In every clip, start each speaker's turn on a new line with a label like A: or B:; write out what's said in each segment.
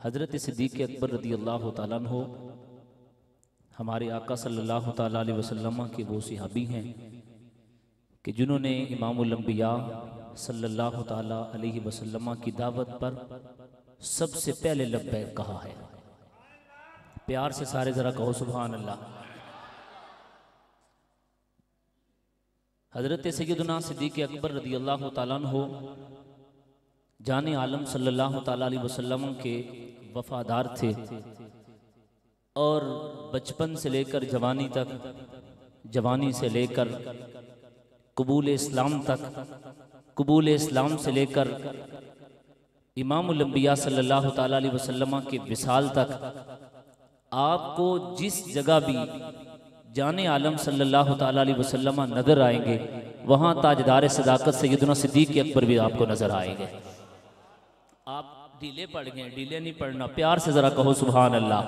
A: हज़रत सिद्दीक़ अकबर रदी अल्लाह तआला अन्हो हमारे आका सल्लल्लाहु तआला अलैहि वसल्लम के वो सहाबी हैं कि जिन्होंने इमामुल अंबिया सल्लल्लाहु तआला अलैहि वसल्लम की दावत पर सबसे पहले लब्बैक कहा है। प्यार से सारे ज़रा कहो सुभान अल्लाह। हज़रत सैयदना सिद्दीक़ अकबर रदी अल्लाह तआला अन्हो जाने आलम सल्लल्लाहु तआला अलैहि वसल्लम के वफादार थे और बचपन से लेकर जवानी तक, जवानी से लेकर कबूल इस्लाम तक, कबूल इस्लाम से लेकर इमामुल अंबिया सल्लल्लाहु तआला अलैहि वसल्लम के विसाल तक आपको जिस जगह भी जाने आलम सल्लल्लाहु तआला अलैहि वसल्लम नजर आएंगे वहाँ ताजदार सदाकत सैयदना सिद्दीक़ अकबर भी आपको नजर आएंगे। आप ढीले पड़ गए, ढीले नहीं पड़ना, प्यार से जरा कहो सुभान अल्लाह।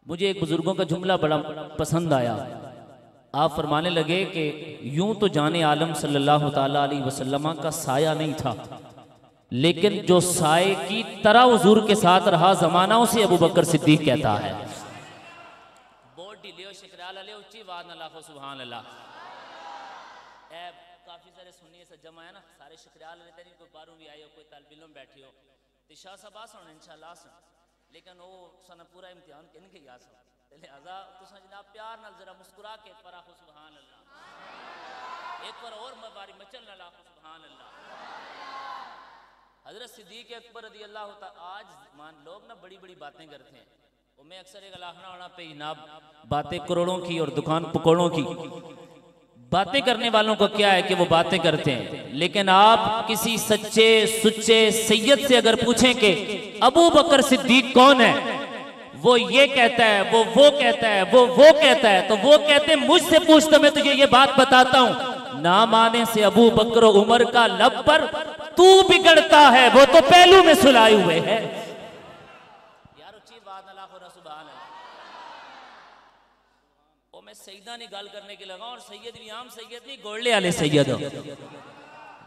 A: मुझे एक बुजुर्गों का जुमला बड़ा पसंद आया। आप फरमाने लगे कि यूं तो जाने आलम सल्लल्लाहु तआला अलैहि वसल्लम का साया नहीं था, लेकिन जो साए की तरह हुजूर के साथ रहा जमाना उसे अबू बकर सिद्दीक कहता है। बहुत ढीले हो, शिकराल अले उच्ची आवाज न लाखो सुभान अल्लाह। काफी सारे सुनिए से जमा है ना, सारे शिकराल लेते नहीं, कोई बाहरों भी आए हो, कोई तालिब इल्म बैठे हो, शाह साहब आ सुन इंशाअल्लाह सुन, लेकिन वो सन पूरा इम्तिहान किनके याद सुन, लिहाजा तुसा जनाब प्यार नाल जरा मुस्कुरा के पर आखो सुभान अल्लाह। एक बार और बारी मचल ना लाखो सुभान अल्लाह। हजरत सिद्दीक़ अकबर रदी अल्लाह तआला, आज मान लोग ना बड़ी बड़ी बातें करते हैं, और मैं अक्सर एक अलाहना होना पे जनाब बातें करोड़ों की और दुकान पकौड़ों की। बातें करने वालों को क्या है कि वो बातें करते हैं, लेकिन आप किसी सच्चे सुच्चे सैयद से अगर पूछें कि अबू बकर सिद्दीक कौन है, वो ये कहता है, वो कहता है, वो कहता है, तो वो कहते हैं मुझसे पूछ तो मैं तुझे ये बात बताता हूं, ना माने से अबू बकर उमर का लब पर तू बिगड़ता है, वो तो पहलू में सुलाए हुए है। यार उच्ची बात अल्लाह सुभान अल्लाह। ओ मैं सैयदा नहीं गल करने के लगा, और सैयद भी आम सैयद नहीं, गोल्डे वाले सैयद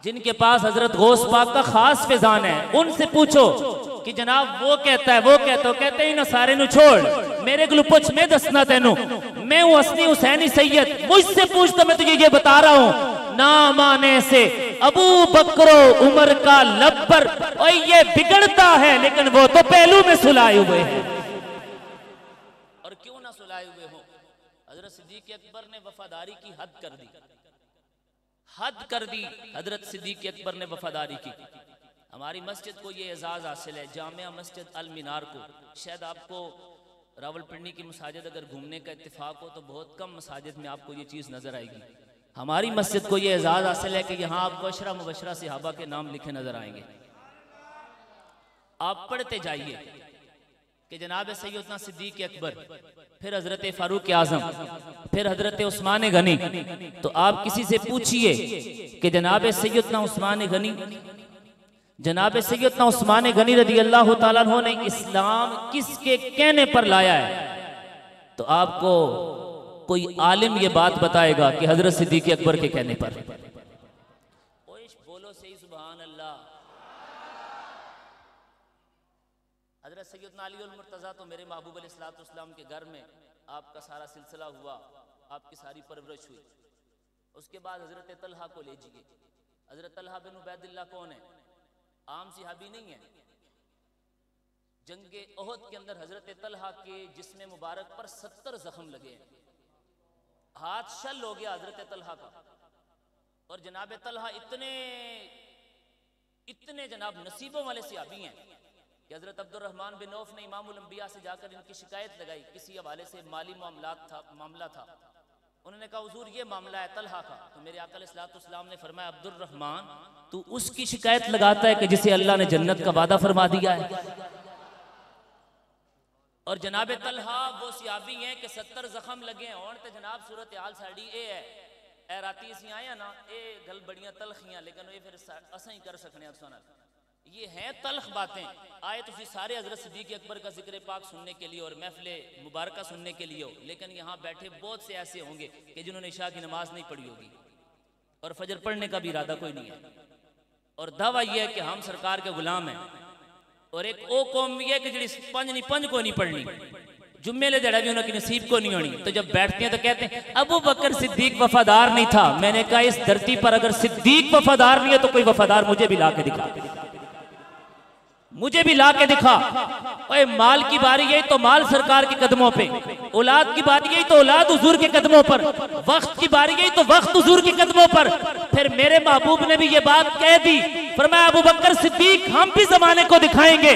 A: जिनके पास हजरत गौस पाक का खास फैजान है, उनसे पूछो कि जनाब वो कहता है, वो कहता है, कहते ही ना सारे नु छोड़, मेरे को पुछ, मैं दसना तेनू, मैं हूं असली हुसैनी सैयद, मुझसे पूछ तो मैं तुझे ये बता रहा हूं, ना माने से अबू बकरो उमर का लब पर और ये बिगड़ता है, लेकिन वो तो पहलू में सुलाए हुए हैं। और क्यों ना सुलाए हुए हो, हजरत सिद्दीक़ अकबर ने वफादारी की हद कर दी, हद कर दी। हजरत सिद्दीक़ अकबर ने वफादारी की। हमारी मस्जिद को ये एजाज़ हासिल है, जामिया मस्जिद अल मीनार को, शायद आपको रावलपिंडी की मसाजिद अगर घूमने का इत्तेफाक हो तो बहुत कम मसाजिद में आपको ये चीज़ नज़र आएगी। हमारी मस्जिद को ये एजाज़ हासिल है कि यहाँ आपको अशरा मुबशरा सहाबा के नाम लिखे नजर आएंगे। आप पढ़ते जाइए कि जनाब सैयदना सिद्दीक़ अकबर, फिर हजरत फारूक आजम, फिर हजरत उस्मान गनी, तो आप किसी से पूछिए कि जनाब सैयदना उस्मान गनी, जनाब सैयदना उस्मान गनी रदी अल्लाह तआला अन्हु ने इस्लाम किसके कहने पर लाया है, तो आपको कोई आलिम ये बात बताएगा कि हजरत सिद्दीक़ अकबर के कहने पर। बोलो सही सुभान अल्लाह। हजरत सैयदना अली उल मुर्तज़ा तो मेरे महबूब अलैहिस्सलाम के घर में आपका सारा सिलसिला हुआ, आपकी सारी परवरिश हुई। उसके बाद हजरत तलहा को लीजिए। हजरत तलहा बिन उबैदिल्लाह कौन है? आम सहाबी नहीं है। जंगे ओहद के अंदर हजरत तलहा के जिस्म मुबारक पर 70 जख्म लगे हैं, हाथ शल हो गया हजरत तलहा का। और जनाब तलहा इतने जनाब नसीबों वाले सहाबी हैं कि हजरत अब्दुर्रहमान बिन औफ ने इमामुल अंबिया से जाकर इनकी शिकायत लगाई, किसी हवाले से माली मामला था। उन्होंने कहा हुजूर ये मामला है तलहा का, तो मेरे आका अलैहिस्सलाम ने फरमाया अब्दुर्रहमान तू उसकी शिकायत लगाता है कि जिसे अल्लाह ने जन्नत का वादा फरमा दिया है। और जनाब तलहा वो सहाबी हैं कि 70 जख्म लगे हैं, और तो जनाब सूरत हाल साड़ी ए है, ए राती असी आए ना, ए गल बड़ियां तलखियां, लेकिन ये फिर असा ही कर सकने सुना, ये हैं तलख बातें। आए तो फिर सारे हजरत सिद्दीक़ अकबर का जिक्र पाक सुनने के लिए और महफिल मुबारका सुनने के लिए हो, लेकिन यहाँ बैठे बहुत से ऐसे होंगे कि जिन्होंने इशा की नमाज नहीं पढ़ी होगी और फजर पढ़ने का भी इरादा कोई नहीं है, और दावा यह है कि हम सरकार के गुलाम हैं। और एक वो कौम भी है कि जी पंज को नहीं पढ़नी, जुम्मे ले जड़ा भी उनकी नसीब को नहीं होनी। तो जब बैठते हैं तो कहते हैं अबू बकर सिद्दीक वफादार नहीं था। मैंने कहा इस धरती पर अगर सिद्दीक वफादार नहीं है तो कोई वफादार मुझे भी ला के दिखा, मुझे भी ला के दिखा। ओए माल की बारी गई तो माल सरकार के कदमों पे, औलाद की बारी गई तो औलाद हुजूर के कदमों पर, वक्त की बारी गई तो वक्त हुजूर के कदमों पर। फिर मेरे महबूब ने भी ये बात कह दी, फरमाया अबू बकर सिद्दीक हम भी जमाने को दिखाएंगे,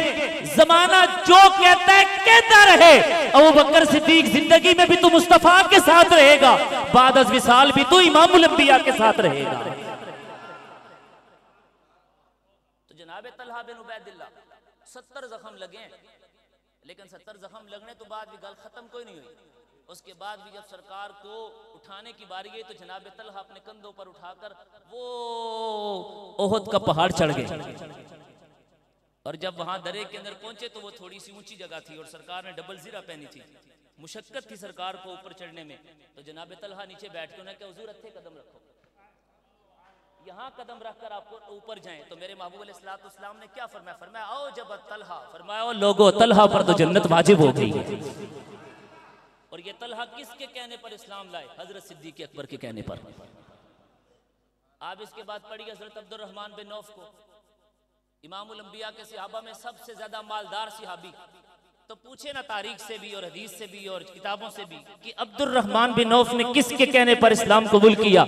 A: जमाना जो कहता है कहता रहे। अबू बकर सिद्दीक जिंदगी में भी तू मुस्तफा के साथ रहेगा, बाद अज़ विसाल भी तू इमामुल अंबिया के साथ रहेगा। तो जनाब तलहा बिन उबैदिल्लाह 70 जख्म लगे, लेकिन 70 जख्म लगने तो बाद भी गल खत्म कोई नहीं हुई। उसके बाद भी जब सरकार को उठाने की बारी गई तो जनाब तलहा अपने कंधों पर उठाकर वो ओहद का पहाड़ चढ़ गए। और जब वहां दरे के अंदर पहुंचे तो वो थोड़ी सी ऊंची जगह थी और सरकार ने डबल जीरा पहनी थी, मुशक्कत थी सरकार को ऊपर चढ़ने में। तो जनाब तलहा नीचे बैठ के उन्हें कहा हुजूर अच्छे कदम रखो, यहाँ कदम रखकर आपको ऊपर जाएं। तो मेरे महबूब अलैहिस्सलाम ने क्या फरमाया, फरमाया आओ जब तलहा, फरमाया ओ लोगो तलहा पर तो जन्नत वाजिब हो गई। और ये तलहा किसके कहने पर इस्लाम लाए? हजरत सिद्दीक अकबर के कहने पर। आप इसके बाद पढ़िए हजरत अब्दुर्रहमान बिन नौफ को, इमामुल अंबिया के सहाबा में सबसे ज्यादा मालदार सहाबी। तो पूछे ना तारीख से भी और हदीस से भी और किताबों से भी कि अब्दुर्रहमान बिन नौफ ने किसके कहने पर इस्लाम कबूल किया,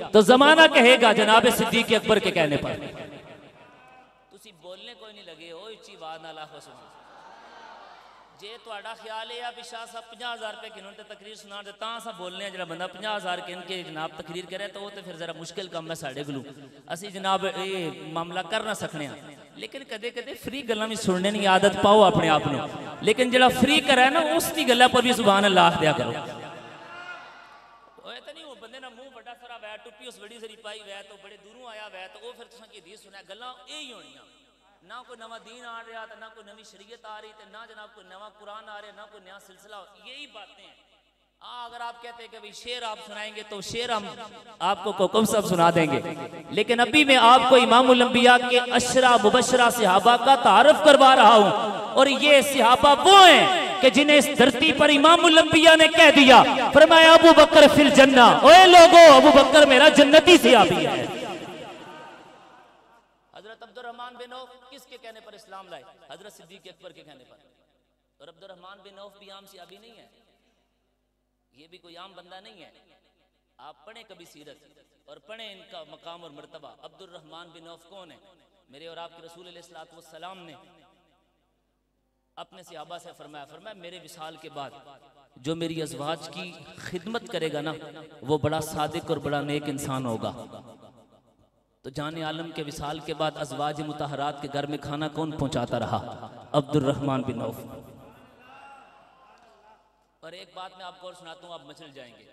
A: तो जमाना कहेगा जनाब सिद्दीक अकबर के कहने पर। तुसी बोलने कोई नहीं लगे हो इची बात ना लाखो सुन जे तुहाडा ख्याल है या शाह साहब 50,000 रुपए किन्हों ते तकरीर सुना दे तां सा बोलने जरा बंदा 50,000 किन के जनाब तकरीर करे तो वो तो फिर जरा मुश्किल काम है साडे कोलों, असी जनाब ये मामला कर ना सकने। लेकिन कदे कदे फ्री गल्लां भी सुनने की आदत पाओ अपने आप को, लेकिन जरा फ्री करा है ना उसकी गल्ला पर भी सुभान अल्लाह दिया करो। ओए तो नहीं वो बंदे ना मुंह बड़ा सारा वै टुप्पी उस बड़ी सारी पाई वै तो बड़े दूरों आया वै तो वो फिर तुसां की हदीस सुना गल्लां यही होनियां, ना कोई नवा दीन आ रहा तो ना कोई नवी शरीयत आ रही, ना जनाब कोई नवा कुरान आ रहा, ना कोई नया सिलसिला, यही बातें हैं। अगर आप कहते हैं कि भाई शेर आप सुनाएंगे तो शेर हम आपको कोकम सब सुना देंगे, लेकिन अभी मैं आपको इमामुल अंबिया के अशरा मुबशरा सहाबा का तारफ करवा रहा हूं। और ये सहाबा वो हैं कि जिन्हें इस धरती पर इमामुल अंबिया ने कह दिया, फरमाया अबू बकर फिल जन्ना, ओए लोगो अबू बकर मेरा जन्नती सहाबी है। हजरत अब्दुर्रहमान बिन नौफ किसके कहने पर इस्लाम लाए? हजरत सिद्दीक अकबर के कहने पर। और अब्दुर्रहमान बिन नौफ भी आम सहाबी नहीं है, ये भी कोई आम बंदा नहीं है। आप पढ़ें कभी सीरत और पढ़ें इनका मकाम और मर्तबा। अब्दुर्रहमान बिन नौफ कौन है? मेरे और आपके रसूल अलैहिस्सलातु वस्सलाम ने अपने सहाबा से फरमाया, फरमाया मेरे विसाल के बाद जो मेरी अज़वाज की खिदमत करेगा ना वो बड़ा सादिक और बड़ा नेक इंसान होगा। तो जाने आलम के विसाल के बाद अज़वाज मुतहरात के घर में खाना कौन पहुंचाता रहा? अब्दुर्रहमान बिन नौफ। और एक बात मैं आपको और सुनाता हूँ, आप मचल जाएंगे।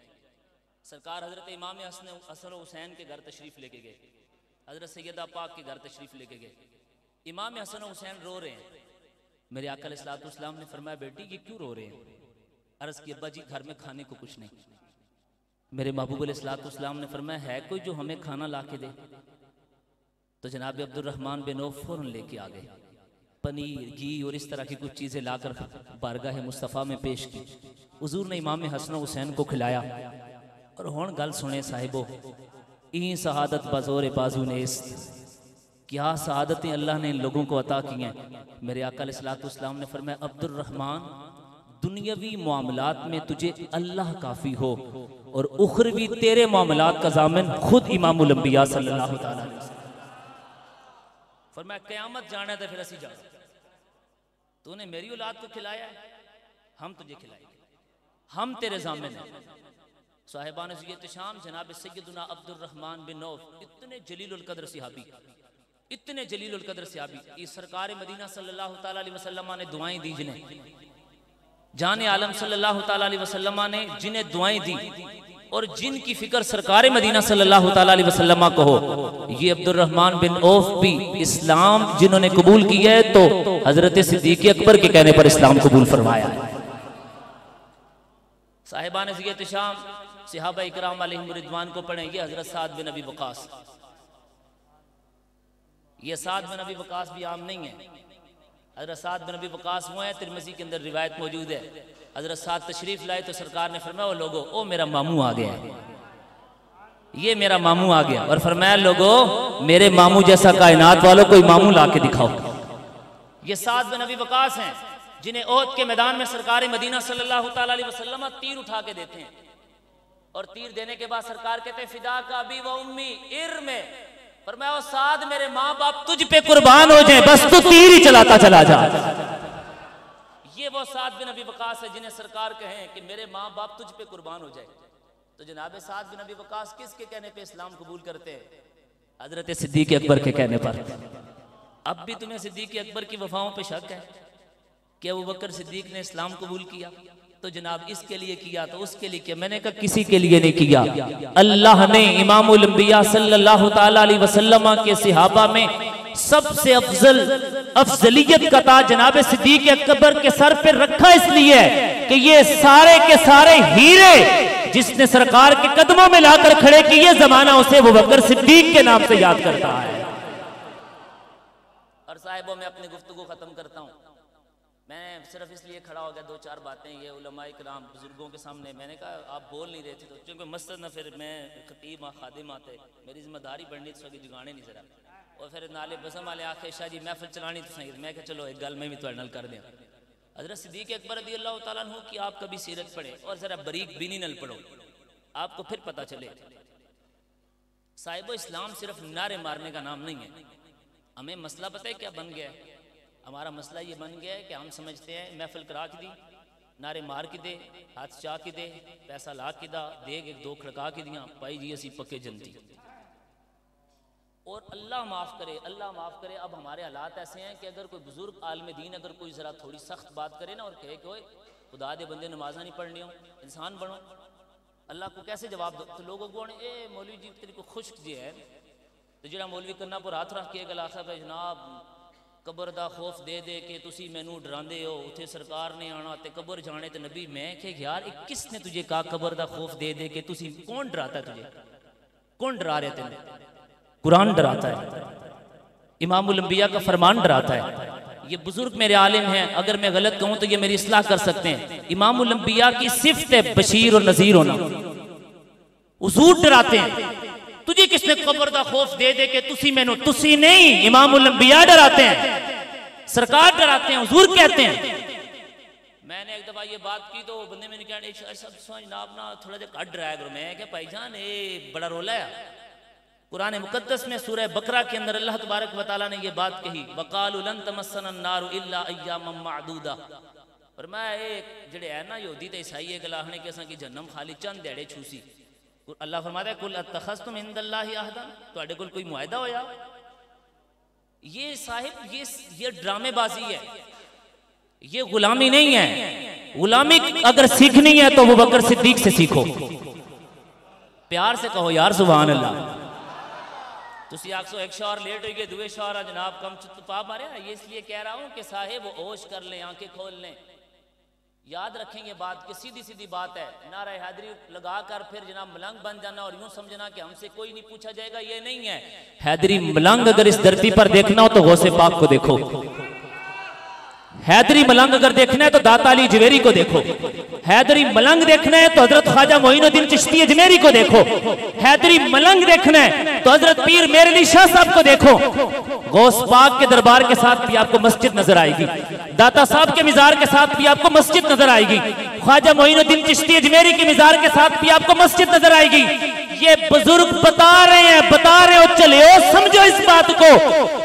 A: सरकार हजरत इमाम हसन हुसैन के घर तशरीफ लेके गए, हजरत सैयदा पाक के घर तशरीफ लेके गए। इमाम हसन हुसैन रो रहे हैं। मेरे आका अलैहिस्सलाम ने फरमाया बेटी ये क्यों रो रहे हैं? अर्ज की अब्बा जी घर में खाने को कुछ नहीं। मेरे महबूब अलैहिस्सलाम ने फरमाया है कोई जो हमें खाना ला के दे? तो जनाब अब्दुर्रहमान बिन नौफ फौरन लेके आ गए, पनीर घी और इस तरह की कुछ चीज़ें लाकर बारगाह मुस्तफ़ा में पेश की। हुजूर ने इमाम हसन हुसैन को खिलाया। और हुण गल सुने साहिबो, ई शहादत बज़ोर बाजू नेस, क्या शहादतें अल्लाह ने इन लोगों को अता की हैं। मेरे आका अलैहिस्सलाम ने फरमाया अब्दुर्रहमान दुनियावी मामलात में तुझे अल्लाह काफ़ी हो और उखरवी तेरे मामलात का ज़ामिन खुद इमामुल अंबिया सल्लल्लाहु अलैहि वसल्लम। फरमाया क़यामत जाना है तो फिर असी जा, तूने मेरी औलाद को खिलाया है, हम तुझे खिलाएंगे, हम तेरे ज़ामिन हैं। साहिबान इत्तिशाम जनाब सैयदना अब्दुर्रहमान बिन नौफ इतने जलीलुल कद्र सहाबी, इतने जलीलुल कद्र सहाबी, इस सरकार मदीना सल्लल्लाहु ताला अलैहि वसल्लम ने दुआएं दी, जिन्हें जाने आलम सल्लल्लाहु ताला अलैहि वसल्लम ने जिन्हें दुआएं दी और जिनकी फिक्र सरकार मदीना सल्लल्लाहु ताला अलैहि वसल्लम को हो, ये अब्दुर्रहमान बिन औफ भी इस्लाम जिन्होंने कबूल किया है तो हजरत सिद्दीक अकबर के कहने पर इस्लाम कबूल फरमाया है। साहिबान इत्तिशाम सहाबा इकराम अलैहिम रिदवान को पढ़ें। ये हजरत साद बिन अबी वक़ास, ये साद बिन अबी वक़ास भी आम नहीं है। हज़रत साद बिन अबी वक़ास वो है, तिरमिज़ी के अंदर रिवायत मौजूद है। हज़रत साद तशरीफ़ लाए तो सरकार ने फरमाया, ओ लोगो, ओ मेरा मामू आ गया है, ये मेरा मामू आ गया। और फरमाया, लोगो मेरे मामू जैसा कायनात वालों कोई मामू ला के दिखाओ। ये साद बिन अबी वक़ास हैं जिन्हें ओहद के मैदान में सरकार मदीना सल्लल्लाहु तआला अलैहि वसल्लम तीर उठा के देते हैं, और तीर देने के बाद सरकार कहते हैं, फिदा का अबी व उम्मी इर में, फरमाया, ओ साद मेरे माँ बाप तुझ पे कुर्बान हो जाए, बस तू तीर ही चलाता चला जा। ये वो साद बिन अबी वक़ास है जिन्हें सरकार कहें कि मेरे माँ बाप तुझ पे कुर्बान हो जाए। तो जनाब साद बिन अबी वक़ास किसके कहने पे इस्लाम कबूल करते हैं? हजरत सिद्दीक़ अकबर के कहने पर। अब भी तुम्हें सिद्दीक़ अकबर की वफाओं पे शक है कि अबू बकर सिद्दीक़ ने इस्लाम कबूल किया? तो जनाब इसके लिए किया तो उसके लिए किया? मैंने कहा किसी के लिए नहीं किया। अल्लाह ने इमामुल अंबिया सल्लल्लाहु तआला अलैहि वसल्लम के सहाबा में सबसे अफजलियत का ताज जनाब सिद्दीक़ अकबर के सर पे रखा इसलिए कि ये सारे के सारे हीरे जिसने सरकार के कदमों में लाकर खड़े किए, जमाना उसे अबू बकर सिद्दीक़ के नाम से याद करता है। और साहिबों में अपनी गुफ्तगू खत्म करता हूँ। मैं सिर्फ इसलिए खड़ा हो गया, दो चार बातें ये उलमाए किराम बुजुर्गों के सामने, मैंने कहा आप बोल नहीं रहे थे तो क्योंकि मस्जिद ना, फिर मैं खतीब खादिम आते, मेरी जिम्मेदारी बढ़नी तो सभी जुगाने नहीं जरा, और फिर नाले बसम वाले आखे शाह जी महफिल चलानी तो सही। मैं कहा चलो एक गल में भी तो नल कर दें। हज़रत सिद्दीक़ अकबर रज़ी अल्लाह तआला अन्हु की आप कभी सीरत पढ़े और ज़रा बरीक बीनी नल पढ़ो, आपको फिर पता चले। साहिबो इस्लाम सिर्फ नारे मारने का नाम नहीं है। हमें मसला पता है क्या बन गया है? हमारा मसला ये बन गया है कि हम समझते हैं महफिल करा के दी, नारे मार के दे, हाथ चाह के दे, पैसा ला के दा, देग एक दो खड़का के दियाँ, पाई जी असी पक्के जल्दी। और अल्लाह माफ़ करे, अल्लाह माफ़ करे, अब हमारे हालात ऐसे हैं कि अगर कोई बुजुर्ग आलम दीन अगर कोई ज़रा थोड़ी सख्त बात करे ना और कहे कि ओए खुदा दे बंदे नमाज़ा नहीं पढ़नी हो, इंसान बनो, अल्लाह को कैसे जवाब दो? तो लोगों को ए मौलवी जी तेरे को खुश्क जी है, तो जरा मौलवी करना पर हाथ रख के गल आखा भाई जनाब कबर दा खौफ दे दे के तुसी मैनू डरांदे हो, उथे सरकार ने आना ते कबर जाने ते नबी। मैं कि यार किसने तुझे कहा कबर दा खौफ दे दे के तुसी? कौन डराता है तुझे? कौन डरा रहे तेरे? कुरान डराता है, इमामुल अंबिया का फरमान डराता है। ये बुजुर्ग मेरे आलिम हैं, अगर मैं गलत कहूं तो ये मेरी इस्लाह कर सकते हैं। इमामुल अंबिया की सिफ्त है बशीर और नजीर होना। हुजूर डराते हैं, तुझे किसने कब्र दा खौफ दे दे के तुसी मैनू? तुसी नहीं, इमामुल अंबिया डराते हैं, सरकार डराते हैं, हुजूर कहते हैं। मैंने एक दफा ये बात की तो बंदे मैंने कहा जनाब ना थोड़ा जा कट डराया करो। मैं क्या भाईजान ये बड़ा रोला है। कुरान मुकद्दस में सूरह बकरा के अंदर अल्लाह तबारक व तआला ने ये बात कही, वकालू लन तमस्सना अन्नारु इल्ला अय्यामम मादूदा। और मैं एक जड़े है ना यहूदी ते ईसाई एक लाहने के कि जन्नम खाली चंद दिहाड़े छूसी। अल्लाह फरमाता है कुल अत्तखज़्तुम इंदल्लाहि अहदन, तुहाडे कोल कोई मुआहदा होया? ये साहिब ये ड्रामेबाजी है, ये गुलामी नहीं है। गुलामी अगर सीखनी है तो अबू बकर सिद्दीक से सीखो। प्यार से कहो यार सुभान अल्लाह। तुसी आखो एक शौर लेट हो गए, दुए शौर जनाब कम पा मारे। ये इसलिए कह रहा हूं कि साहिब ओश कर लें, आंखें खोल लें, याद रखेंगे बात कि सीधी सीधी बात है। नारा हैदरी लगाकर फिर जनाब मलंग बन जाना और यूं समझना कि हमसे कोई नहीं पूछा जाएगा, ये नहीं है। हैदरी मलंग अगर इस धरती पर देखना हो तो गौसे पाक को देखो। हैदरी मलंग अगर देखना है तो दाता अली जवेरी को देखो। हैदरी मलंग देखना है तो हजरत ख्वाजा मोइनुद्दीन चिश्ती अजमेरी को देखो। हैदरी मलंग देखना है तो हजरत पीर मेर अली शाह साहब को देखो। गौस पाक के दरबार के साथ भी आपको मस्जिद नजर आएगी, दाता साहब के मिजार के साथ भी आपको मस्जिद नजर आएगी, ख्वाजा मोइनुद्दीन चिश्ती अजमेरी के मिजार के साथ भी आपको मस्जिद नजर आएगी। ये बुजुर्ग बता रहे हो, चले हो समझो इस बात को।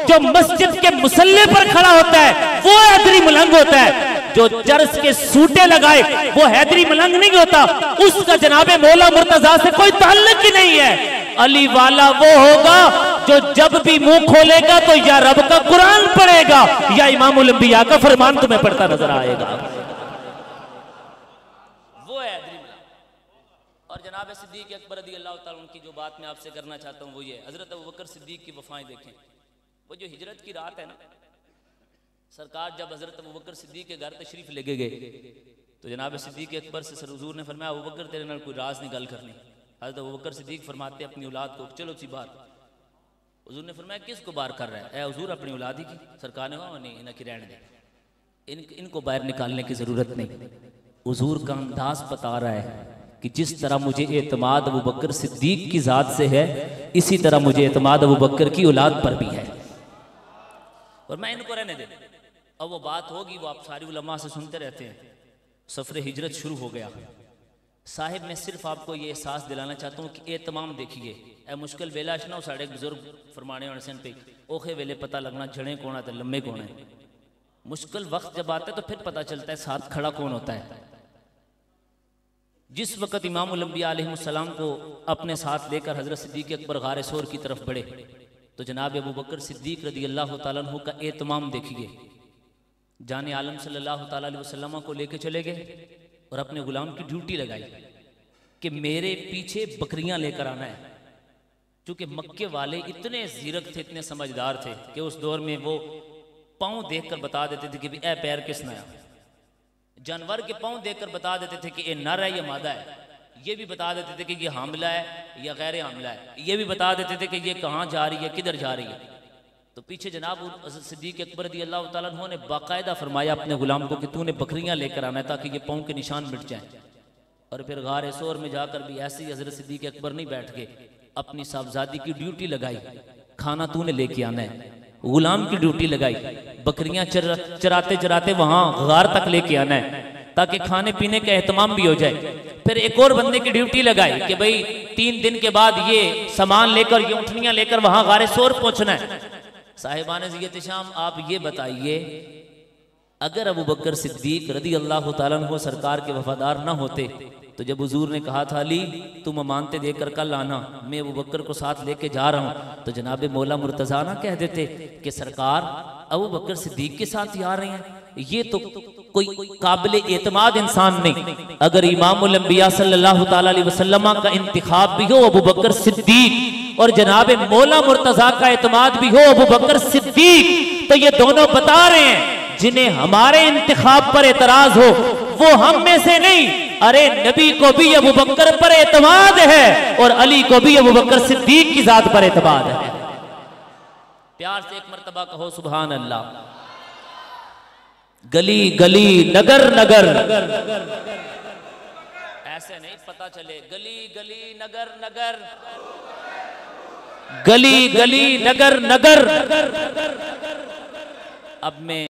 A: जो मस्जिद के मुसल्ले पर खड़ा होता है वो हैदरी मलंग होता है। जो चर्च के सूटे लगाए वो हैदरी मलंग नहीं होता, उसका जनाबे मौला मुर्तजा से कोई ताल्लुक ही नहीं है। अली वाला वो होगा जो जब भी मुंह खोलेगा तो या रब का कुरान पढ़ेगा या इमामुल अंबिया का फरमान तुम्हें पढ़ता नजर आएगा। वो है हैदरी मलंग। और जनाब सिद्दीक अकबर रज़ी अल्लाह तआला उनकी जो बात मैं आपसे करना चाहता हूँ वो ये, हजरत अबू बकर सिद्दीक की वफाएं देखें। वो जो हिजरत की रात है ना, सरकार जब हजरत अबू बकर सिद्दीक के घर तशरीफ लेके गए तो जनाब सिद्दीक अकबर से सर हुजूर ने फरमाया, अबू बकर तेरे नाल कोई राज नहीं गल करनी। हजरत अबू बकर सिद्दीक फरमाते अपनी औलाद को, चलो सी बाहर। हुजूर ने फरमाया किसको बाहर कर रहा है? ए हुजूर अपनी औलाद ही की। सरकार ने कहा नहीं इन्हें की रहने दे। इनको बाहर निकालने की ज़रूरत नहीं। हुजूर का अंदाज बता रहा है कि जिस तरह मुझे एतमाद अबू बकर सिद्दीक की ज़ात से है, इसी तरह मुझे एतमाद अबू बकर की औलाद पर भी है। और मैं इनको रहने दे, अब वो बात होगी, वो आप सारी उलमा से सुनते रहते हैं। सफ़र हिजरत शुरू हो गया। साहिब मैं सिर्फ आपको ये एहसास दिलाना चाहता हूँ कि एहतमाम देखिए, ए मुश्किल वेला ना साढ़े बुजुर्ग फरमाने वाले पे ओखे वेले पता लगना जड़े कौन है लम्बे कौन है। मुश्किल वक्त जब आता है तो फिर पता चलता है साथ खड़ा कौन होता है। जिस वक़्त इमामुल अंबिया अलैहिस्सलाम को अपने साथ लेकर हज़रत सिद्दीक़ अकबर गार सौर की तरफ बढ़े तो जनाब अबू बकर सिद्दीक़ रज़ी अल्लाह तआला अन्हु का एहतमाम देखिए। जाने आलम सल्लल्लाहु तआला अलैहि वसल्लम को लेके चले गए और अपने गुलाम की ड्यूटी लगाई कि मेरे पीछे बकरियां लेकर आना है। चूंकि मक्के वाले इतने जीरक थे, इतने समझदार थे कि उस दौर में वो पाँव देखकर बता देते थे कि भी ए पैर किस नया। जानवर के पाँव देखकर बता देते थे कि ये नर है या मादा है। ये भी बता देते थे कि ये हामला है या गैर हामला है। ये भी बता देते थे कि ये कहाँ जा रही है, किधर जा रही है। तो पीछे जनाब सिद्दीक़ अकबर रज़ी अल्लाह तआला अन्हु ने बाकायदा फरमाया अपने गुलाम को कि तूने बकरियां लेकर आना है ताकि ये पाँव के निशान मिट जाएं। और फिर गार सौर में जाकर भी ऐसे ही हज़रत सिद्दीक़ अकबर नहीं बैठ गए, अपनी साहबजादी की ड्यूटी लगाई। खाना तूने लेके आना है, गुलाम की ड्यूटी लगाई, बकरियां चराते चराते वहां गार तक लेके आना है ताकि खाने पीने का एहतमाम भी हो जाए। फिर एक और बंदे की ड्यूटी लगाई कि भाई 3 दिन के बाद ये सामान लेकर, ये ऊँटनियां लेकर वहां गार सौर पहुंचना है। साहिबान ज़ियत शाम आप ये बताइए, अगर अबू बकर सिद्दीक रज़ी अल्लाह तआला अन्हु सरकार के वफादार ना होते तो जब हुजूर ने कहा था अली तुम अमानतें देकर कल आना, मैं अबू बकर को साथ लेके जा रहा हूँ, तो जनाब मौला मुर्तज़ा ना कह देते कि सरकार अबू बकर सिद्दीक के साथ ही आ रहे हैं। ये तो कोई काबिल एतमाद इंसान नहीं। अगर इमामुल अंबिया सल्लल्लाहु तआला अलैहि वसल्लम का इंतिखाब भी हो अबू बकर सिद्दीक और जनाब मौला मुर्तज़ा का एतमाद भी हो अबू बकर सिद्दीक, तो ये दोनों बता रहे हैं जिन्हें हमारे इंतिखाब पर एतराज हो वो हम में से नहीं। अरे नबी को भी अबू बकर पर एतमाद है और अली को भी अबू बकर सिद्दीक की जात पर एतमाद है। प्यार से एक मर्तबा कहो सुभान अल्लाह। गली गली नगर नगर, ऐसे नहीं पता चले, गली गली नगर नगर, गली गली नगर नगर। अब मैं